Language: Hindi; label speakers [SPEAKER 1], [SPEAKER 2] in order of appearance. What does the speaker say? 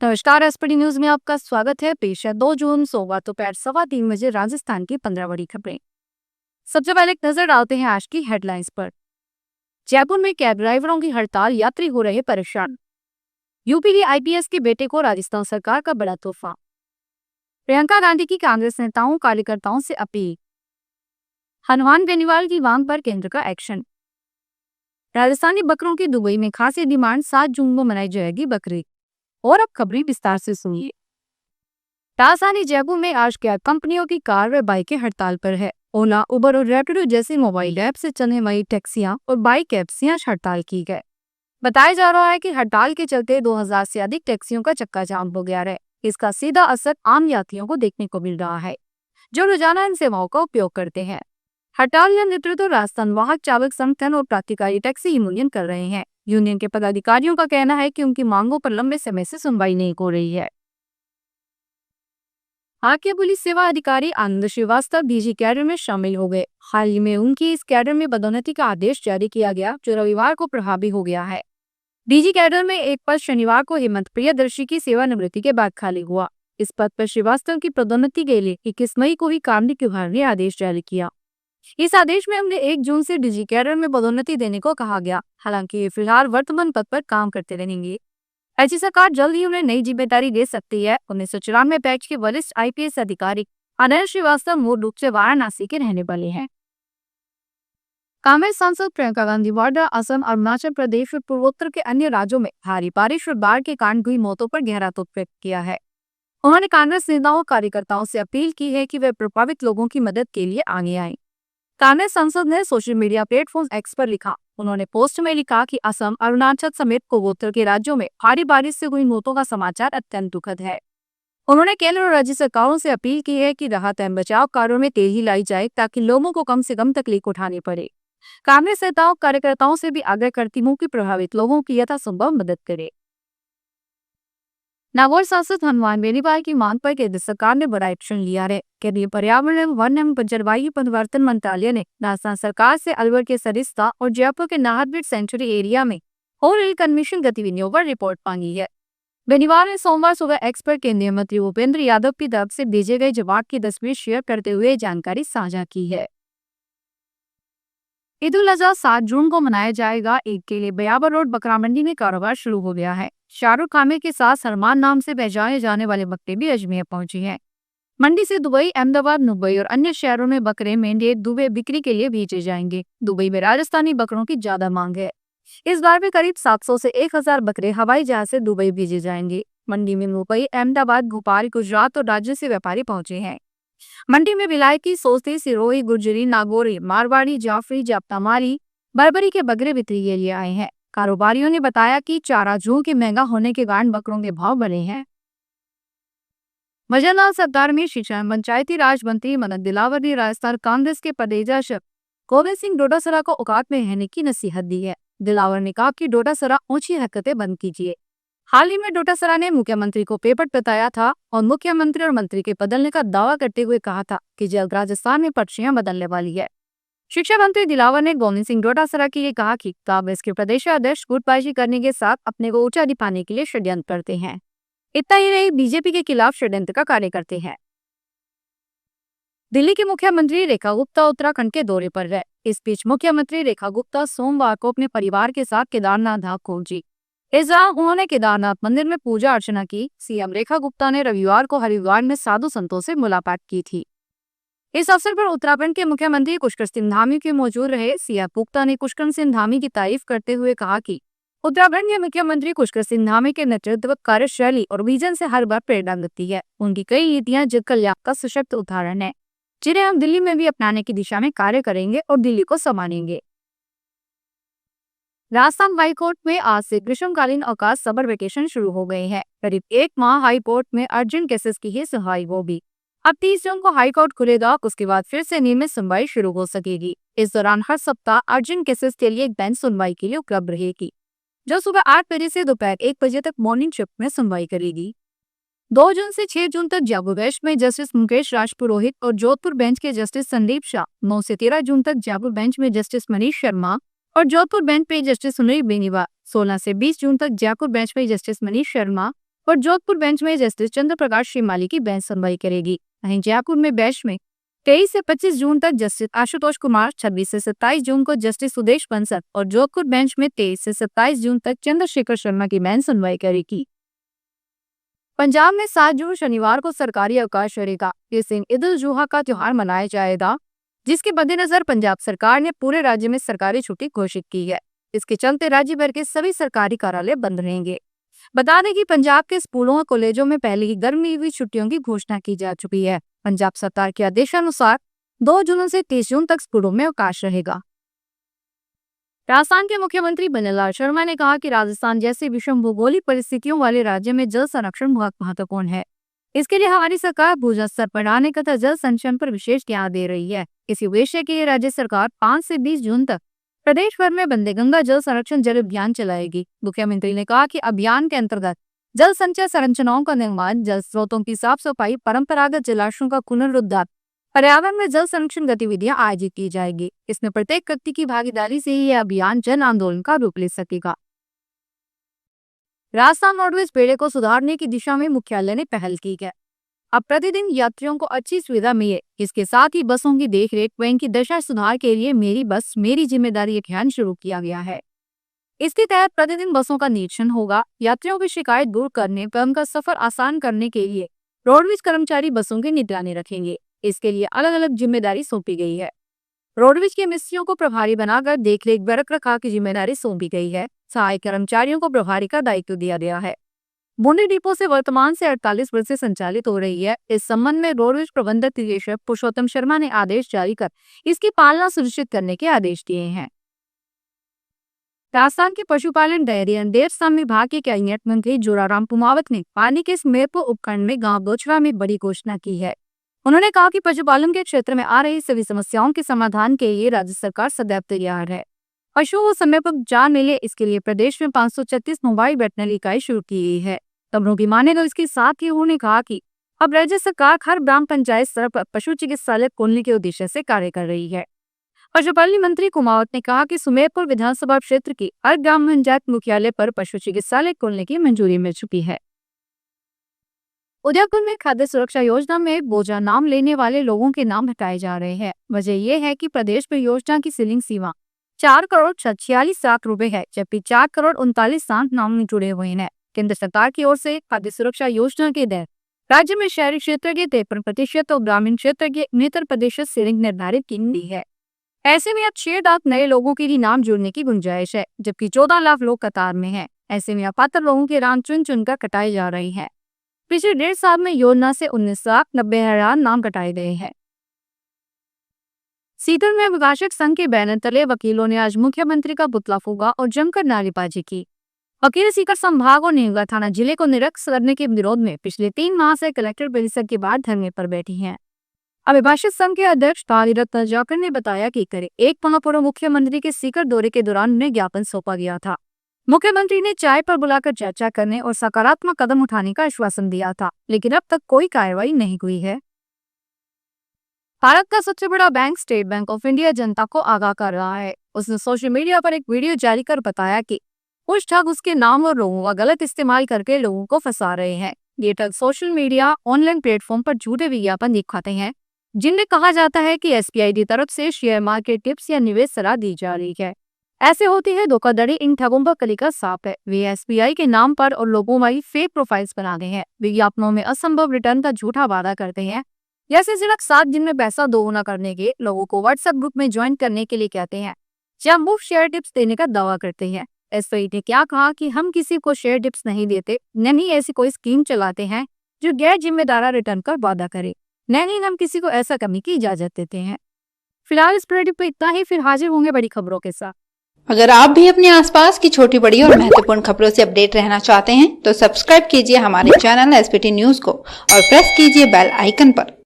[SPEAKER 1] नमस्कार, एसपीडी न्यूज में आपका स्वागत है। पेश है 2 जून सोमवार दोपहर 3:15 राजस्थान की 15 बड़ी खबरें। सबसे पहले एक नजर डालते हैं आज की हेडलाइंस पर। जयपुर में कैब ड्राइवरों की हड़ताल, यात्री हो रहे परेशान। यूपी के आईपीएस के बेटे को राजस्थान सरकार का बड़ा तोहफा। प्रियंका गांधी की कांग्रेस नेताओं कार्यकर्ताओं से अपील। हनुमान बेनीवाल की मांग पर केंद्र का एक्शन। राजस्थानी बकरों की दुबई में खासी डिमांड, 7 जून को मनाई जाएगी बकरीद। और अब खबरें विस्तार से सुनिए। राजधानी जयपुर में आज कैब कंपनियों की कार व बाइकें हड़ताल पर है। ओला, उबर और रैपिडो जैसी मोबाइल ऐप से चलने वाली टैक्सियां और बाइक ऐप्स आज हड़ताल की गए। बताया जा रहा है कि हड़ताल के चलते 2000 से अधिक टैक्सियों का चक्का जाम हो गया है। इसका सीधा असर आम यात्रियों को देखने को मिल रहा है, जो रोजाना इन सेवाओं का उपयोग करते हैं। हड़ताल का नेतृत्व राजस्थान वाहक चालक संगठन और प्राधिकारी टैक्सी यूनियन कर रहे हैं। यूनियन के पदाधिकारियों का कहना है कि उनकी मांगों पर लंबे समय से सुनवाई नहीं हो रही है। हाकिया पुलिस सेवा अधिकारी आनंद श्रीवास्तव डीजी कैडर में शामिल हो गए। हाल ही में उनकी इस कैडर में पदोन्नति का आदेश जारी किया गया, जो रविवार को प्रभावी हो गया है। डीजी कैडर में एक पद शनिवार को हेमंत प्रियदर्शी की सेवानिवृत्ति के बाद खाली हुआ। इस पद पर श्रीवास्तव की पदोन्नति के लिए 21 मई को ही कार्मिक विभाग ने आदेश जारी किया। इस आदेश में हमने 1 जून से डीजी कैडर में पदोन्नति देने को कहा गया। हालांकि ये फिलहाल वर्तमान पद पर काम करते रहेंगे। ऐसी सरकार जल्द ही उन्हें नई जिम्मेदारी दे सकती है। 1994 बैच के वरिष्ठ आईपीएस अधिकारी आनंद श्रीवास्तव मूल रूप से वाराणसी के रहने वाले हैं। कांग्रेस सांसद प्रियंका गांधी वाड्रा असम, अरुणाचल प्रदेश और पूर्वोत्तर के अन्य राज्यों में भारी बारिश और बाढ़ के कारण हुई मौतों पर गहरा दुख व्यक्त किया है। उन्होंने कांग्रेस नेताओं और कार्यकर्ताओं से अपील की है कि वे प्रभावित लोगों की मदद के लिए आगे आए। कांग्रेस सांसद ने सोशल मीडिया प्लेटफॉर्म एक्स पर लिखा। उन्होंने पोस्ट में लिखा कि असम, अरुणाचल समेत पूर्वोत्तर के राज्यों में भारी बारिश से हुई मौतों का समाचार अत्यंत दुखद है। उन्होंने केंद्र और राज्य सरकारों से अपील की है कि राहत एवं बचाव कार्यों में तेजी लाई जाए, ताकि लोगों को कम से कम तकलीफ उठानी पड़े। कांग्रेस नेताओं कार्यकर्ताओं से भी आग्रह करती हूँ कि प्रभावित लोगों की यथासंभव मदद करे। नागौर सांसद हनुमान बेनीवाल की मांग पर केंद्र सरकार ने बड़ा एक्शन लिया है। केंद्रीय पर्यावरण, वन एवं जलवायु परिवर्तन मंत्रालय ने राजस्थान सरकार से अलवर के सरिस्का और जयपुर के नाहरगढ़ सेंचुरी एरिया में हो रही कन्वेंशन गतिविधियों पर रिपोर्ट मांगी है। बेनीवाल ने सोमवार सुबह एक्स पर केंद्रीय मंत्री भूपेंद्र यादव की तरफ से भेजे गए जवाब की तस्वीर शेयर करते हुए जानकारी साझा की है। ईद उल अजहा 7 जून को मनाया जाएगा। ईद के लिए बयावर रोड बकरा मंडी में कारोबार शुरू हो गया है। शाहरुख आमिर के साथ सलमान नाम से पहचाने जाने वाले बकरे भी अजमेर पहुंचे हैं। मंडी से दुबई, अहमदाबाद, मुंबई और अन्य शहरों में बकरे मेंढे दुबई बिक्री के लिए भेजे जाएंगे। दुबई में राजस्थानी बकरों की ज्यादा मांग है। इस बार भी करीब 700 से 1000 बकरे हवाई जहाज से दुबई भेजे जाएंगे। मंडी में मुंबई, अहमदाबाद, भोपाल, गुजरात और राज्य से व्यापारी पहुंचे हैं। मंडी में विलायती, सोस्ती, सिरोही, गुर्जरी, नागौरी, मारवाड़ी, जाफरी, जापतामारी, बर्बरी के बकरे बिक्री के लिए आए हैं। कारोबारियों ने बताया कि चारा जूं के महंगा होने के कारण बकरों के भाव बढ़े हैं। मजनलाल सरकार में शिक्षा एवं पंचायती राज मंत्री मनक दिलावर ने राजस्थान कांग्रेस के प्रदेशाध्यक्ष गोविंद सिंह डोटासरा को औकात में रहने की नसीहत दी है। दिलावर ने कहा कि डोटासरा ऊंची हरकतें बंद कीजिए। हाल ही में डोटासरा ने मुख्यमंत्री को पेपर बताया था और मुख्यमंत्री और मंत्री के बदलने का दावा करते हुए कहा था कि जल्द राजस्थान में पटरियां बदलने वाली है। शिक्षा मंत्री दिलावर ने गोविंद सिंह डोटासरा के लिए कहा कि कांग्रेस के प्रदेशाध्यक्ष गुटबाजी करने के साथ अपने को ऊंचा दिखाने के लिए षड्यंत्र करते हैं। इतना ही नहीं, बीजेपी के खिलाफ षड्यंत्र का कार्य करते हैं। दिल्ली की मुख्यमंत्री रेखा गुप्ता उत्तराखंड के दौरे पर है। इस बीच मुख्यमंत्री रेखा गुप्ता सोमवार को अपने परिवार के साथ केदारनाथ धाम पहुंची। इस दौरान उन्होंने केदारनाथ मंदिर में पूजा अर्चना की। सीएम रेखा गुप्ता ने रविवार को हरिद्वार में साधु संतों से मुलाकात की थी। इस अवसर पर उत्तराखंड के मुख्यमंत्री पुष्कर सिंह धामी के मौजूद रहे। सीएम गुप्ता ने पुष्कर सिंह धामी की तारीफ करते हुए कहा कि उत्तराखंड के मुख्यमंत्री पुष्कर सिंह धामी के नेतृत्व, कार्यशैली और विजन से हर बार प्रेरणा मिलती है। उनकी कई नीतियां जन कल्याण का सशक्त उदाहरण है, जिन्हें हम दिल्ली में भी अपनाने की दिशा में कार्य करेंगे और दिल्ली को संभालेंगे। राजस्थान हाईकोर्ट में आज से ग्रीष्मकालीन अवकाश समर वेकेशन शुरू हो गए हैं। करीब 1 माह हाईकोर्ट में अर्जेंट केसेस की ही सुनवाई होगी। अब 30 जून को हाईकोर्ट खुलेगा, उसके बाद फिर से नियमित सुनवाई शुरू हो सकेगी। इस दौरान हर सप्ताह अर्जेंट केसेस के लिए एक बेंच सुनवाई के लिए उपलब्ध रहेगी, जो सुबह 8 बजे से दोपहर 1 बजे तक मॉर्निंग शिफ्ट में सुनवाई करेगी। 2 जून से 6 जून तक जयपुर बेंच में जस्टिस मुकेश राजपुरोहित और जोधपुर बेंच के जस्टिस संदीप शाह। 9 से 13 जून तक जयपुर बेंच में जस्टिस मनीष शर्मा और जोधपुर बेंच पे जस्टिस सुनील बेनीवाल। 16 से 20 जून तक जयपुर बेंच में जस्टिस मनीष शर्मा और जोधपुर बेंच में जस्टिस चंद्र प्रकाश श्रीमाली की बेंच सुनवाई करेगी। वहीं जयपुर में बेंच में 23 से 25 जून तक जस्टिस आशुतोष कुमार, 26 से 27 जून को जस्टिस सुदेश बंसल और जोधपुर बेंच में 23 से 27 जून तक चंद्रशेखर शर्मा की बेंच सुनवाई करेगी। पंजाब में 7 जून शनिवार को सरकारी अवकाश रहेगा। इस दिन ईद उल जुहा का त्योहार मनाया जाएगा, जिसके मद्देनजर पंजाब सरकार ने पूरे राज्य में सरकारी छुट्टी घोषित की है। इसके चलते राज्य भर के सभी सरकारी कार्यालय बंद रहेंगे। बता दें कि पंजाब के स्कूलों और कॉलेजों में पहले ही गर्मी हुई छुट्टियों की घोषणा की जा चुकी है। पंजाब सरकार के आदेशानुसार 2 जून से 30 जून तक स्कूलों में अवकाश रहेगा। राजस्थान के मुख्यमंत्री बनवारीलाल शर्मा ने कहा कि राजस्थान जैसी विषम भौगोलिक परिस्थितियों वाले राज्य में जल संरक्षण बहुत महत्वपूर्ण है। इसके लिए हमारी सरकार भूजल स्तर बढ़ाने तथा जल संचयन पर विशेष ध्यान दे रही है। इसी उद्देश्य के लिए राज्य सरकार 5 से 20 जून तक प्रदेश भर में वंदे गंगा जल संरक्षण जल अभियान चलाएगी। मुख्यमंत्री ने कहा कि अभियान के अंतर्गत जल संचय संरचनाओं का निर्माण, जल स्रोतों की साफ सफाई, परंपरागत जलाशयों का पुनरुद्धार, पर्यावरण में जल संरक्षण गतिविधियां आयोजित की जाएगी। इसमें प्रत्येक व्यक्ति की भागीदारी से ही यह अभियान जन आंदोलन का रूप ले सकेगा। राजस्थान रोडवेज बेड़े को सुधारने की दिशा में मुख्यालय ने पहल की है। अब प्रतिदिन यात्रियों को अच्छी सुविधा मिले, इसके साथ ही बसों की देखरेख व इनकी दशा सुधार के लिए मेरी बस मेरी जिम्मेदारी अभियान शुरू किया गया है। इसके तहत प्रतिदिन बसों का निरीक्षण होगा। यात्रियों की शिकायत दूर करने व उनका सफर आसान करने के लिए रोडवेज कर्मचारी बसों की निगरानी रखेंगे। इसके लिए अलग अलग जिम्मेदारी सौंपी गई है। रोडवेज के मिस्त्रियों को प्रभारी बनाकर देखरेख व रखरखाव की जिम्मेदारी सौंपी गई है। सहायक कर्मचारियों को प्रभारी का दायित्व दिया गया है। बूंदी डिपो से वर्तमान से 48 वर्ष से संचालित हो रही है। इस संबंध में रोडवेज प्रबंधक निदेशक पुरुषोत्तम शर्मा ने आदेश जारी कर इसकी पालना सुनिश्चित करने के आदेश दिए हैं। राजस्थान के पशुपालन, डेयरी एवं देवस्थान विभाग के कैबिनेट मंत्री जोराराम पुमावत ने पानी के समीरपुर उपखंड में गांव दोचरा में बड़ी घोषणा की है। उन्होंने कहा कि पशुपालन के क्षेत्र में आ रही सभी समस्याओं के समाधान के लिए राज्य सरकार सदैव तैयार है। पशुओं को समय पर उपचार मिले, इसके लिए प्रदेश में 536 मोबाइल वेटनरी इकाई शुरू की गई है। खबरों की माने तो इसके साथ ही उन्होंने कहा कि अब राज्य सरकार हर ग्राम पंचायत स्तर पर पशु चिकित्सालय खोलने के उद्देश्य से कार्य कर रही है। पशुपालन मंत्री कुमावत ने कहा कि सुमेरपुर विधानसभा क्षेत्र की हर ग्राम पंचायत मुख्यालय पर पशु चिकित्सालय खोलने की मंजूरी मिल चुकी है। उदयपुर में खाद्य सुरक्षा योजना में बोझा नाम लेने वाले लोगों के नाम हटाए जा रहे हैं। वजह यह है कि प्रदेश में योजना की सीलिंग सीमा 4 करोड़ 46 लाख रुपए है, जबकि 4 करोड़ 39 लाख नाम जुड़े हुए हैं। केंद्र सरकार की ओर से खाद्य सुरक्षा योजना के तहत राज्य में शहरी क्षेत्र के 53% और ग्रामीण क्षेत्र के 69% सीलिंग निर्धारित की गई है। ऐसे में अब 6 लाख नए लोगों के लिए नाम जुड़ने की गुंजाइश है, जबकि 14 लाख लोग कतार में हैं। ऐसे में अपात्र लोगों के नाम चुन चुनकर कटाए जा रहे हैं। पिछले 1.5 साल में योजना से 19,90,000 नाम कटाए गए हैं। सीकर में अभिभाषक संघ के बैनर तले वकीलों ने आज मुख्यमंत्री का पुतला फूंका और जमकर नारेबाजी की। वकील सीकर संभाग और नेवला थाना जिले को निरस्त करने के विरोध में पिछले 3 माह से कलेक्टर परिसर के बाहर धरने पर बैठी हैं। अभिभाषक संघ के अध्यक्ष तालिरत्न जाकर ने बताया कि करीब 1 माह पूर्व मुख्यमंत्री के सीकर दौरे के दौरान उन्हें ज्ञापन सौंपा गया था। मुख्यमंत्री ने चाय पर बुलाकर चर्चा करने और सकारात्मक कदम उठाने का आश्वासन दिया था, लेकिन अब तक कोई कार्रवाई नहीं हुई है। भारत का सबसे बड़ा bank state bank of India जनता को आगाह कर रहा है। उसने सोशल मीडिया पर एक वीडियो जारी कर बताया कि कुछ ठग उसके नाम और लोगों का गलत इस्तेमाल करके लोगों को फंसा रहे हैं। ये ठग सोशल मीडिया ऑनलाइन प्लेटफॉर्म पर झूठे विज्ञापन दिखाते हैं, जिनमें कहा जाता है कि SBI की तरफ से शेयर मार्केट टिप्स या निवेश सलाह दी जा रही है। ऐसे होती है धोखाधड़ी। इन ठगों पर कली का सांप है। वे SBI के नाम पर और लोगों वाली फेक प्रोफाइल्स बनाते हैं। विज्ञापनों में असंभव रिटर्न का झूठा वादा करते हैं। जैसे सिर्फ 7 दिन में पैसा दोगुना करने के लोगों को व्हाट्सएप ग्रुप में ज्वाइन करने के लिए कहते हैं, जब मुफ्त शेयर टिप्स देने का दावा करते हैं। SBI ने क्या कहा कि हम किसी को शेयर टिप्स नहीं देते, नहीं ऐसी कोई स्कीम चलाते हैं जो गैर जिम्मेदार रिटर्न का वादा करे, नहीं हम किसी को ऐसा करने की इजाजत देते हैं। फिलहाल इस बुलेटिन पे इतना ही, फिर हाजिर होंगे बड़ी खबरों के साथ।
[SPEAKER 2] अगर आप भी अपने आसपास की छोटी बड़ी और महत्वपूर्ण खबरों से अपडेट रहना चाहते हैं तो सब्सक्राइब कीजिए हमारे चैनल SBT न्यूज को और प्रेस कीजिए बेल आइकन पर।